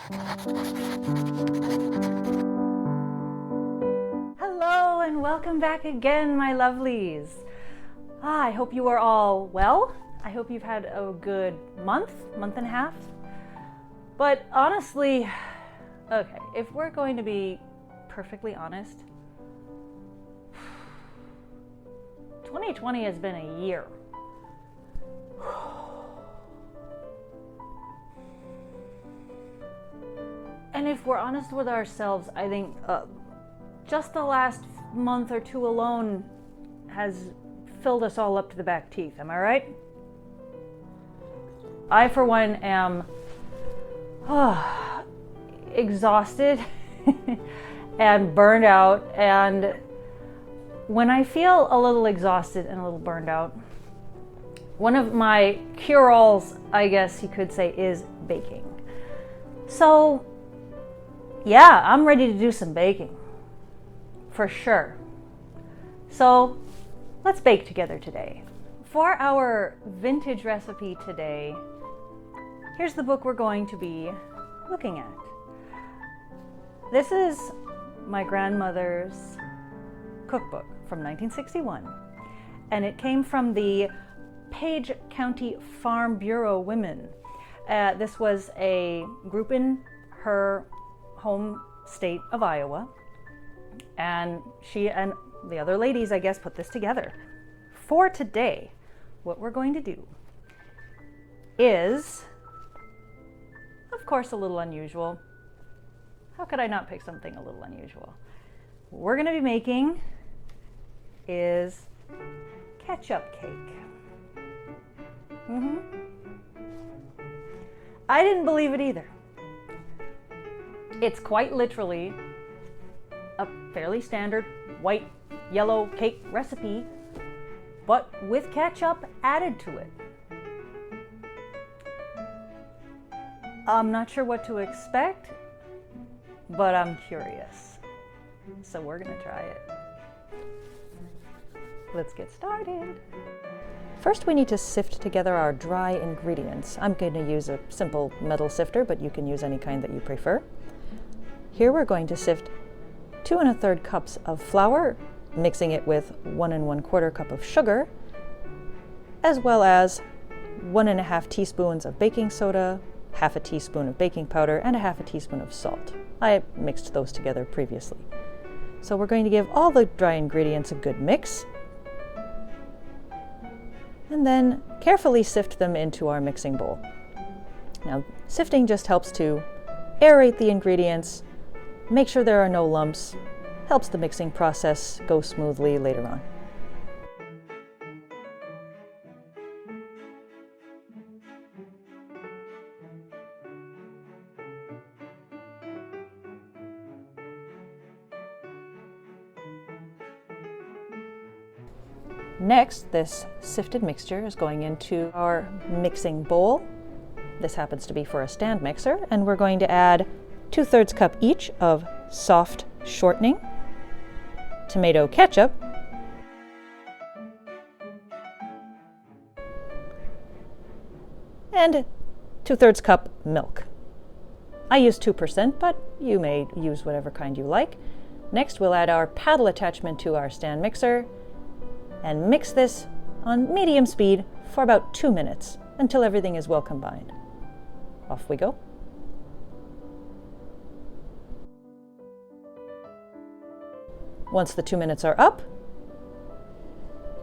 Hello and welcome back again, my lovelies. I hope you are all well. I hope you've had a good month and a half. But honestly, okay, if we're going to be perfectly honest, 2020 has been a year. And if we're honest with ourselves, I think just the last month or two alone has filled us all up to the back teeth. Am I right? I, for one, am exhausted and burned out. And when I feel a little exhausted and a little burned out, one of my cure-alls, I guess you could say, is baking. So, yeah, I'm ready to do some baking. For sure. So, let's bake together today. For our vintage recipe today, here's the book we're going to be looking at. This is my grandmother's cookbook from 1961, and it came from the Page County Farm Bureau Women. This was a group in her home state of Iowa, and she and the other ladies, I guess, put this together. For today, what we're going to do is, of course, a little unusual. How could I not pick something a little unusual? What we're going to be making is ketchup cake. I didn't believe it either. It's quite literally a fairly standard white, yellow cake recipe, but with ketchup added to it. I'm not sure what to expect, but I'm curious. So we're gonna try it. Let's get started. First, we need to sift together our dry ingredients. I'm going to use a simple metal sifter, but you can use any kind that you prefer. Here we're going to sift 2 1/3 cups of flour, mixing it with 1 1/4 cup of sugar, as well as 1 1/2 teaspoons of baking soda, 1/2 teaspoon of baking powder, and 1/2 teaspoon of salt. I mixed those together previously. So we're going to give all the dry ingredients a good mix, and then carefully sift them into our mixing bowl. Now, sifting just helps to aerate the ingredients, make sure there are no lumps, helps the mixing process go smoothly later on. Next, this sifted mixture is going into our mixing bowl. This happens to be for a stand mixer, and we're going to add 2/3 cup each of soft shortening, tomato ketchup, and 2/3 cup milk. I use 2%, but you may use whatever kind you like. Next, we'll add our paddle attachment to our stand mixer and mix this on medium speed for about 2 minutes until everything is well combined. Off we go. Once the 2 minutes are up,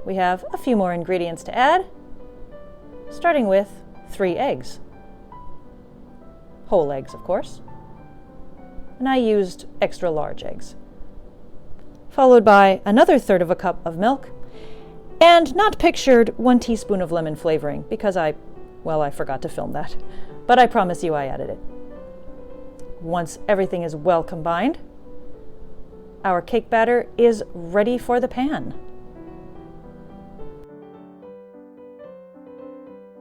we have a few more ingredients to add, starting with 3 eggs. Whole eggs, of course. And I used extra large eggs. Followed by another 1/3 cup of milk, and not pictured 1 teaspoon of lemon flavoring, because I forgot to film that. But I promise you I added it. Once everything is well combined, our cake batter is ready for the pan.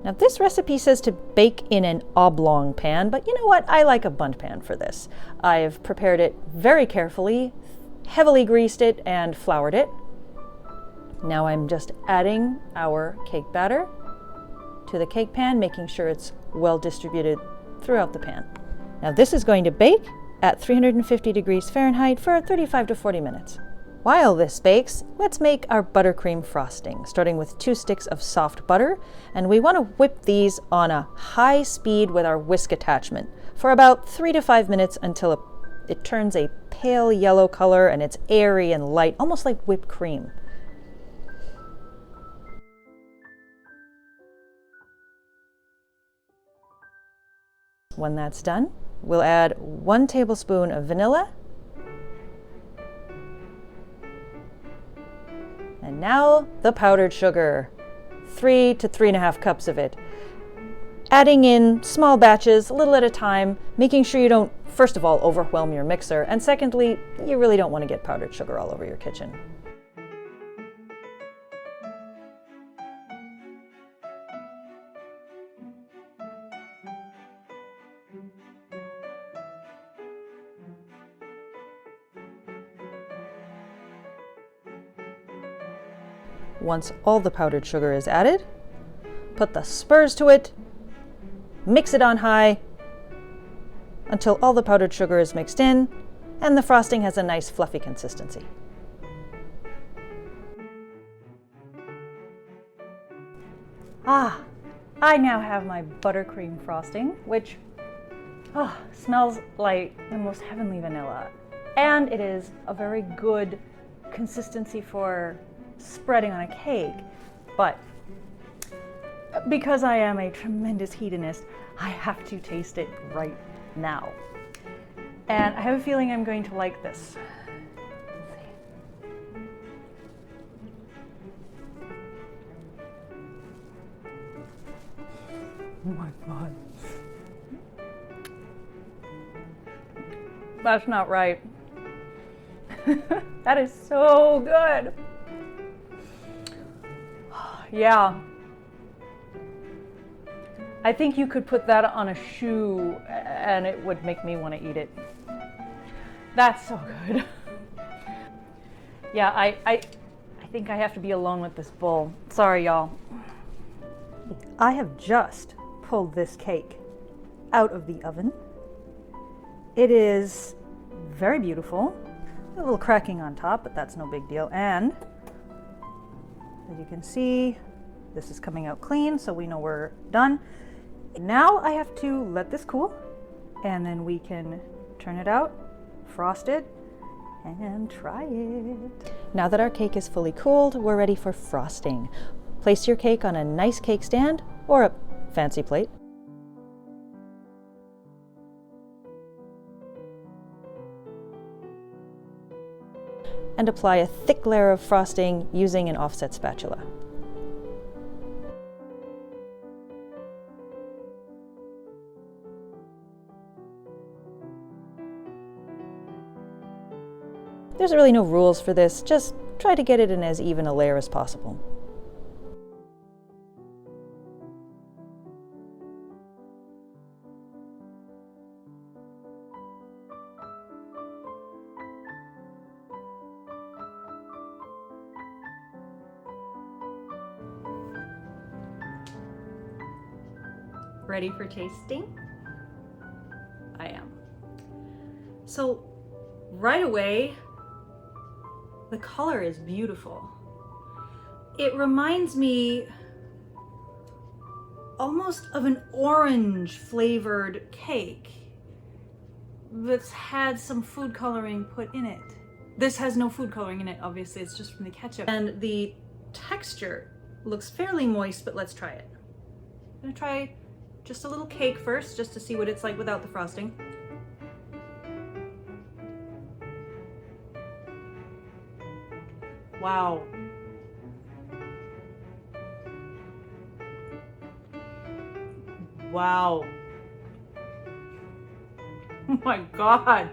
Now, this recipe says to bake in an oblong pan, but you know what? I like a bundt pan for this. I've prepared it very carefully, heavily greased it, and floured it. Now I'm just adding our cake batter to the cake pan, making sure it's well distributed throughout the pan. Now this is going to bake at 350 degrees Fahrenheit for 35 to 40 minutes. While this bakes, let's make our buttercream frosting, starting with 2 sticks of soft butter, and we want to whip these on a high speed with our whisk attachment for about 3 to 5 minutes until it turns a pale yellow color and it's airy and light, almost like whipped cream. When that's done, we'll add 1 tablespoon of vanilla. And now the powdered sugar, 3 to 3.5 cups of it. Adding in small batches, a little at a time, making sure you don't, first of all, overwhelm your mixer, and secondly, you really don't want to get powdered sugar all over your kitchen. Once all the powdered sugar is added, put the spurs to it, mix it on high until all the powdered sugar is mixed in and the frosting has a nice fluffy consistency. I now have my buttercream frosting, which smells like the most heavenly vanilla. And it is a very good consistency for spreading on a cake, but because I am a tremendous hedonist, I have to taste it right now. And I have a feeling I'm going to like this. Oh my God. That's not right. That is so good. Yeah. I think you could put that on a shoe and it would make me want to eat it. That's so good. Yeah, I think I have to be alone with this bowl. Sorry, y'all. I have just pulled this cake out of the oven. It is very beautiful. A little cracking on top, but that's no big deal. And as you can see, this is coming out clean, so we know we're done. Now I have to let this cool, and then we can turn it out, frost it, and try it. Now that our cake is fully cooled, we're ready for frosting. Place your cake on a nice cake stand or a fancy plate. And apply a thick layer of frosting using an offset spatula. There's really no rules for this, just try to get it in as even a layer as possible. Ready for tasting? I am. So right away, the color is beautiful. It reminds me almost of an orange flavored cake that's had some food coloring put in it. This has no food coloring in it, obviously, it's just from the ketchup. And the texture looks fairly moist, but let's try it. I'm gonna try just a little cake first, just to see what it's like without the frosting. Wow. Wow. Oh my God.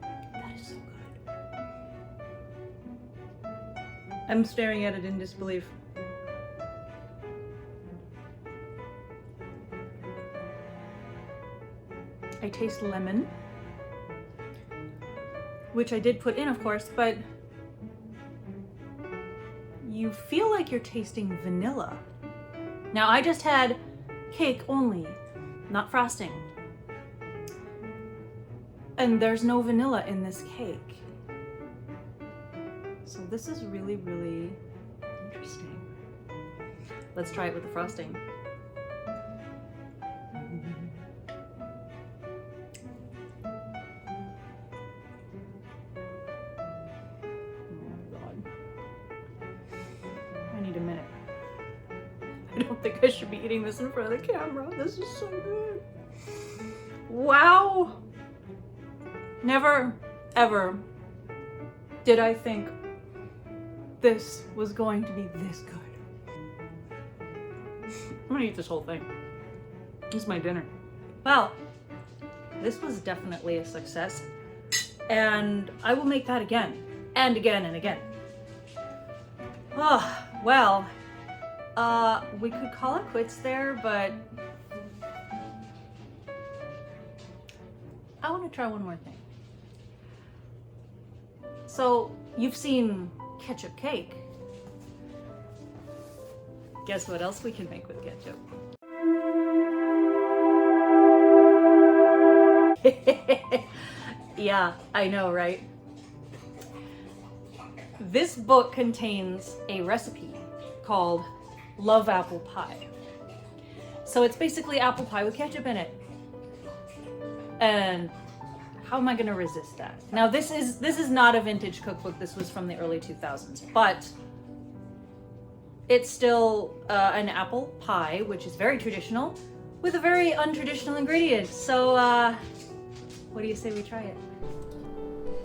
That is so good. I'm staring at it in disbelief. I taste lemon, which I did put in, of course, but you feel like you're tasting vanilla. Now, I just had cake only, not frosting. And there's no vanilla in this cake. So this is really, really interesting. Let's try it with the frosting. I need a minute. I don't think I should be eating this in front of the camera. This is so good. Wow. Never, ever did I think this was going to be this good. I'm gonna eat this whole thing. This is my dinner. Well, this was definitely a success. And I will make that again and again and again. Oh, well, we could call it quits there, but I want to try one more thing. So, you've seen Ketchup Cake. Guess what else we can make with ketchup? Yeah, I know, right? This book contains a recipe called Love Apple Pie. So it's basically apple pie with ketchup in it. And how am I gonna resist that? Now this is not a vintage cookbook. This was from the early 2000s, but it's still an apple pie, which is very traditional, with a very untraditional ingredient. So what do you say we try it?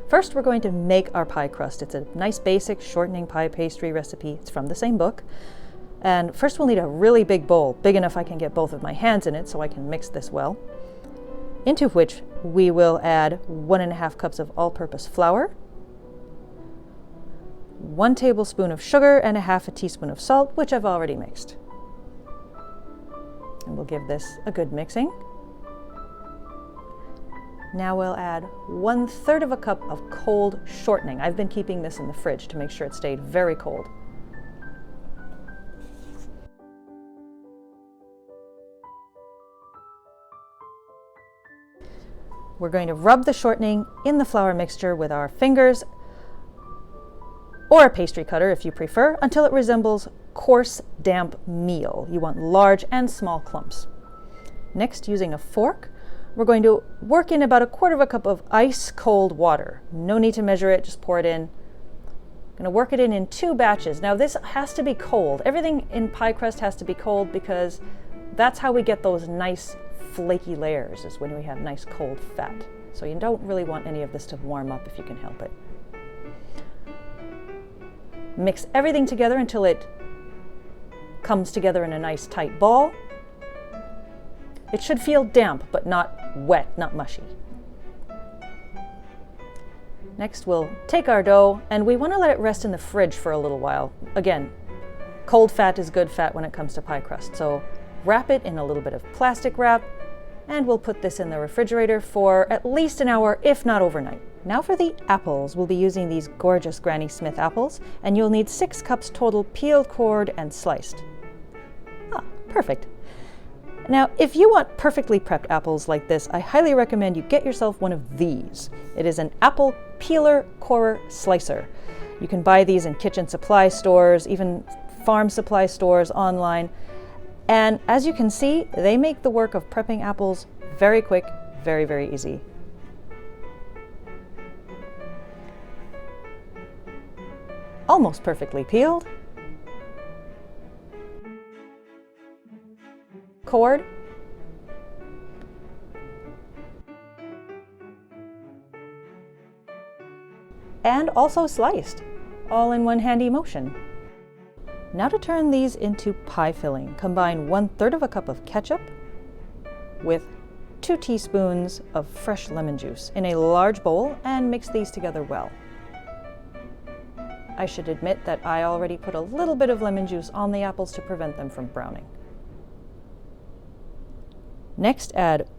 First, we're going to make our pie crust. It's a nice basic shortening pie pastry recipe. It's from the same book. And first we'll need a really big bowl, big enough I can get both of my hands in it so I can mix this well, into which we will add 1.5 cups of all-purpose flour, 1 tablespoon of sugar, and 1/2 teaspoon of salt, which I've already mixed. And we'll give this a good mixing. Now we'll add 1/3 cup of cold shortening. I've been keeping this in the fridge to make sure it stayed very cold. We're going to rub the shortening in the flour mixture with our fingers or a pastry cutter if you prefer, until it resembles coarse, damp meal. You want large and small clumps. Next, using a fork, we're going to work in about 1/4 cup of ice cold water. No need to measure it, just pour it in. I'm going to work it in 2 batches. Now this has to be cold. Everything in pie crust has to be cold because that's how we get those nice flaky layers, is when we have nice cold fat. So you don't really want any of this to warm up if you can help it. Mix everything together until it comes together in a nice tight ball. It should feel damp, but not wet, not mushy. Next, we'll take our dough, and we want to let it rest in the fridge for a little while. Again, cold fat is good fat when it comes to pie crust, so wrap it in a little bit of plastic wrap, and we'll put this in the refrigerator for at least an hour, if not overnight. Now for the apples. We'll be using these gorgeous Granny Smith apples, and you'll need 6 cups total, peeled, cored, and sliced. Ah, perfect. Now, if you want perfectly prepped apples like this, I highly recommend you get yourself one of these. It is an apple peeler corer slicer. You can buy these in kitchen supply stores, even farm supply stores online. And as you can see, they make the work of prepping apples very quick, very, very easy. Almost perfectly peeled. Cored. And also sliced, all in one handy motion. Now to turn these into pie filling, combine 1/3 cup of ketchup with 2 teaspoons of fresh lemon juice in a large bowl and mix these together well. I should admit that I already put a little bit of lemon juice on the apples to prevent them from browning. Next, add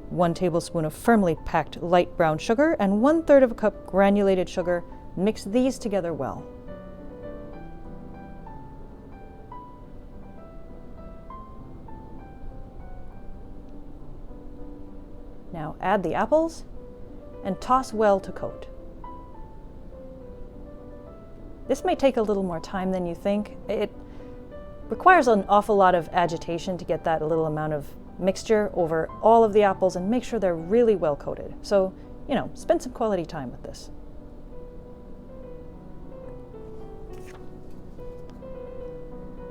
1 tablespoon of firmly packed light brown sugar and 1/3 cup granulated sugar. Mix these together well. Now add the apples and toss well to coat. This may take a little more time than you think. It requires an awful lot of agitation to get that little amount of mixture over all of the apples and make sure they're really well coated. So, you know, spend some quality time with this.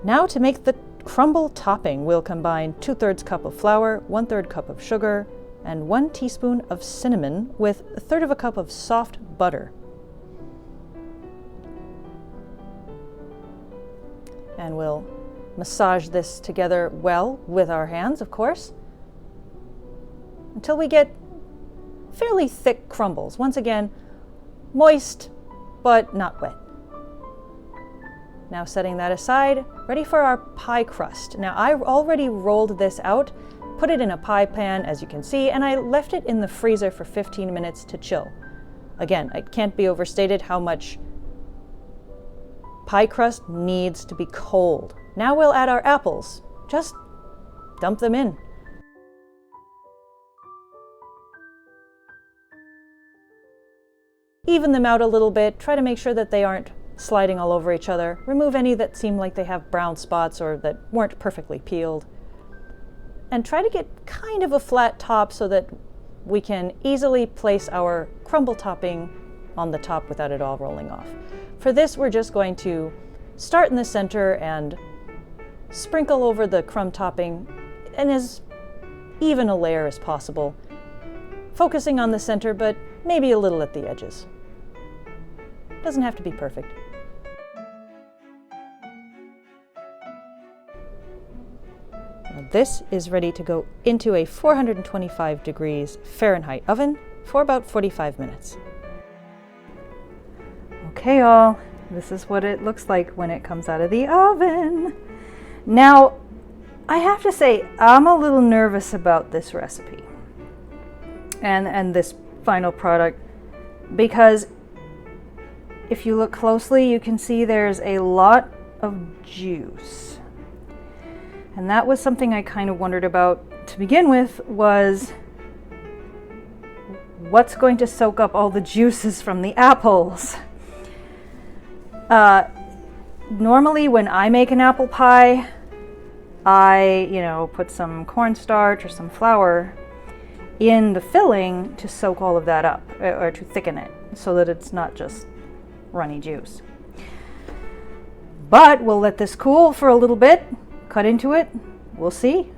Now to make the crumble topping, we'll combine 2/3 cup of flour, 1/3 cup of sugar, and 1 teaspoon of cinnamon with 1/3 cup of soft butter. And we'll massage this together well with our hands, of course, until we get fairly thick crumbles. Once again, moist, but not wet. Now setting that aside, ready for our pie crust. Now I already rolled this out, put it in a pie pan, as you can see, and I left it in the freezer for 15 minutes to chill. Again, it can't be overstated how much pie crust needs to be cold. Now we'll add our apples. Just dump them in. Even them out a little bit. Try to make sure that they aren't sliding all over each other. Remove any that seem like they have brown spots or that weren't perfectly peeled. And try to get kind of a flat top so that we can easily place our crumble topping on the top without it all rolling off. For this, we're just going to start in the center and sprinkle over the crumb topping in as even a layer as possible, focusing on the center, but maybe a little at the edges. Doesn't have to be perfect. Now this is ready to go into a 425 degrees Fahrenheit oven for about 45 minutes. Okay, all, this is what it looks like when it comes out of the oven. Now, I have to say, I'm a little nervous about this recipe and this final product, because if you look closely, you can see there's a lot of juice. And that was something I kind of wondered about to begin with, was what's going to soak up all the juices from the apples? Normally when I make an apple pie, I, put some cornstarch or some flour in the filling to soak all of that up, or to thicken it, so that it's not just runny juice. But we'll let this cool for a little bit, cut into it, we'll see.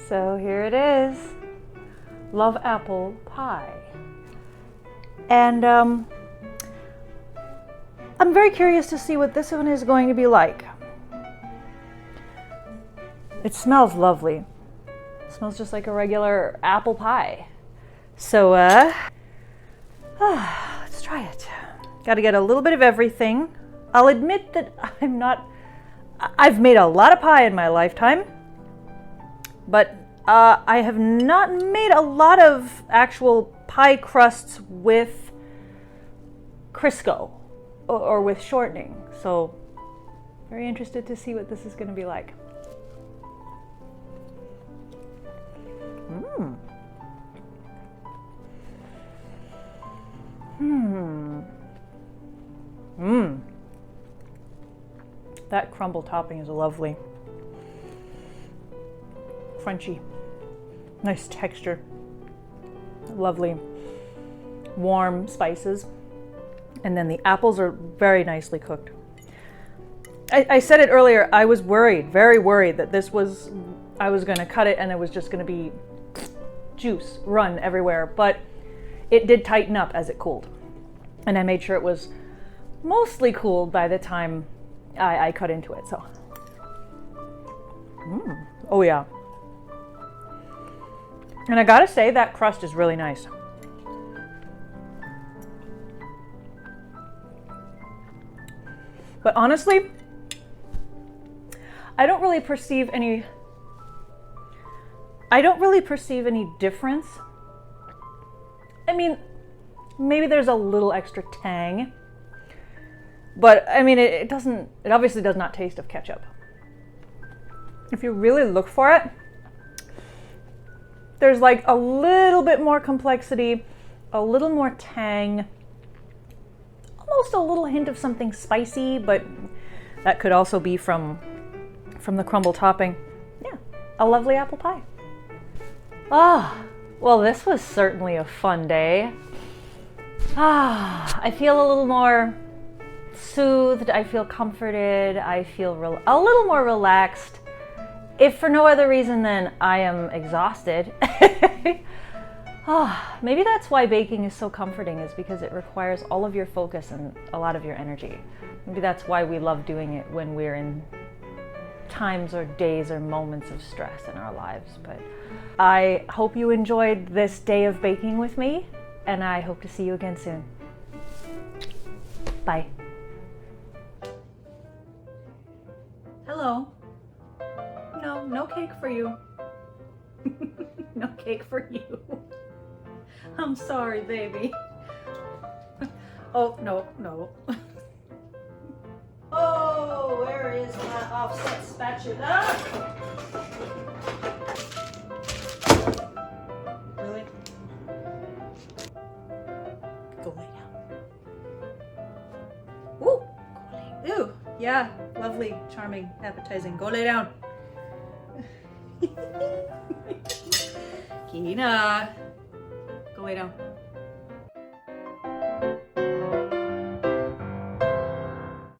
So here it is, love apple pie. And I'm very curious to see what this one is going to be like. It smells lovely. It smells just like a regular apple pie. So let's try it. Got to get a little bit of everything. I'll admit that I've made a lot of pie in my lifetime, but I have not made a lot of actual pie crusts with Crisco or with shortening. So very interested to see what this is going to be like. That crumble topping is lovely. Crunchy. Nice texture. Lovely warm spices. And then the apples are very nicely cooked. I said it earlier, I was worried, very worried that I was going to cut it and it was just going to be juice run everywhere, but it did tighten up as it cooled. And I made sure it was mostly cooled by the time I cut into it, so. Oh yeah. And I gotta say, that crust is really nice. But honestly, I don't really perceive any difference. I mean, maybe there's a little extra tang, But I mean, it obviously does not taste of ketchup. If you really look for it, there's like a little bit more complexity, a little more tang, almost a little hint of something spicy, but that could also be from the crumble topping. Yeah, a lovely apple pie. Well, this was certainly a fun day. I feel a little more soothed, I feel comforted, I feel a little more relaxed. If for no other reason than I am exhausted. Maybe that's why baking is so comforting, is because it requires all of your focus and a lot of your energy. Maybe that's why we love doing it when we're in times or days or moments of stress in our lives. But I hope you enjoyed this day of baking with me, and I hope to see you again soon. Bye. Hello. No cake for you. No cake for you. I'm sorry, baby. Oh, no. Oh, where is my offset spatula? Really? Go lay down. Ooh, go lay. Ooh, yeah, lovely, charming, appetizing. Go lay down. Kina, go lay down.